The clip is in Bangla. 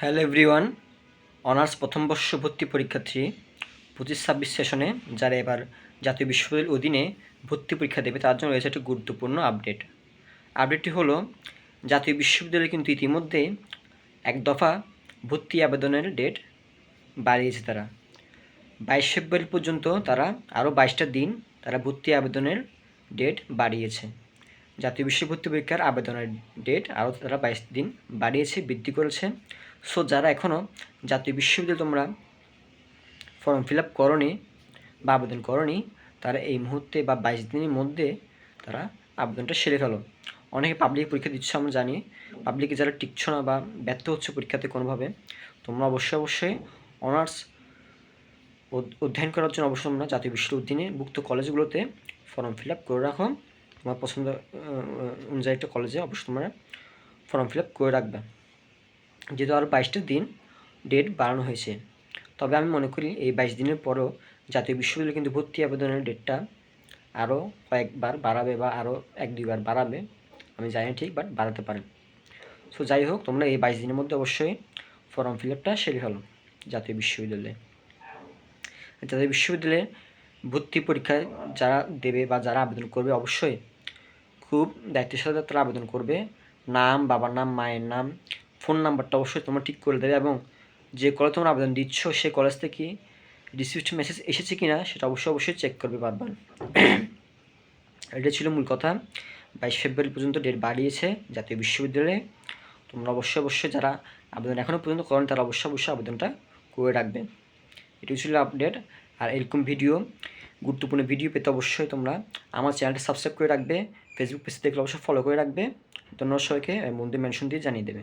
হ্যালো এভরিওয়ান, অনার্স প্রথম বর্ষ ভর্তি পরীক্ষার্থী 25-26 সেশনে যারা এবার জাতীয় বিশ্ববিদ্যালয়ের অধীনে ভর্তি পরীক্ষা দেবে তার জন্য রয়েছে একটি গুরুত্বপূর্ণ আপডেটটি হলো জাতীয় বিশ্ববিদ্যালয় কিন্তু ইতিমধ্যে এক দফা ভর্তি আবেদনের ডেট বাড়িয়েছে। তারা 22 ফেব্রুয়ারি পর্যন্ত তারা আরও 22টা দিন তারা ভর্তি আবেদনের ডেট বাড়িয়েছে। জাতীয় ভর্তি পরীক্ষার আবেদনের ডেট আরও তারা 22 দিন বাড়িয়েছে, বৃদ্ধি করেছে। সো যারা এখনও জাতীয় বিশ্ববিদ্যালয়ে তোমরা ফর্ম ফিল আপ করোনি বা আবেদন করোনি, তারা এই মুহূর্তে বা 22 দিনের মধ্যে তারা আবেদনটা সেরে ফেলো। অনেকে পাবলিক পরীক্ষা দিচ্ছ, আমরা জানি। পাবলিকে যারা টিকছো না বা ব্যর্থ হচ্ছে পরীক্ষাতে কোনোভাবে, তোমরা অবশ্যই অনার্স অধ্যয়ন করার জন্য অবশ্যই তোমরা জাতীয় বিশ্ববিদ্যালয়ের অধীনে ভুক্ত কলেজগুলোতে ফর্ম ফিল আপ করে রাখো। তোমার পছন্দ অনুযায়ী একটা কলেজে অবশ্যই তোমরা ফর্ম ফিল আপ করে রাখবে, যেহেতু আরও 22টা দিন ডেট বাড়ানো হয়েছে। তবে আমি মনে করি এই 22 দিনের পরেও জাতীয় বিশ্ববিদ্যালয়ে কিন্তু ভর্তি আবেদনের ডেটটা আরও কয়েকবার বাড়াবে বা আরও 1-2বার বাড়াবে, আমি জানি ঠিক, বাট বাড়াতে পারে। সো যাই হোক, তোমরা এই 22 দিনের মধ্যে অবশ্যই ফর্ম ফিল আপটা সেরে ফেলো জাতীয় বিশ্ববিদ্যালয়ে। জাতীয় বিশ্ববিদ্যালয়ে ভর্তি পরীক্ষায় যারা দেবে বা যারা আবেদন করবে অবশ্যই খুব দায়িত্বের সাথে তারা আবেদন করবে। নাম, বাবার নাম, মায়ের নাম, ফোন নাম্বারটা অবশ্যই তোমরা ঠিক করে দেবে, এবং যে কলেজ তোমরা আবেদন দিচ্ছ সেই কলেজ থেকে রিসিভড মেসেজ এসেছে কি না সেটা অবশ্যই চেক করবে বারবার। এটা ছিল মূল কথা। 22 ফেব্রুয়ারি পর্যন্ত ডেট বাড়িয়েছে জাতীয় বিশ্ববিদ্যালয়ে। তোমরা অবশ্যই যারা আবেদন এখনও পর্যন্ত করেন তারা অবশ্যই আবেদনটা করে রাখবে। এটাই ছিল আপডেট। আর এরকম গুরুত্বপূর্ণ ভিডিও পেতে অবশ্যই তোমরা আমার চ্যানেলটা সাবস্ক্রাইব করে রাখবে। ফেসবুক পেজ দেখলে অবশ্যই ফলো করে রাখবে। ধন্যবাদ সবাইকে, মন্দির মেনশন দিয়ে জানিয়ে দেবে।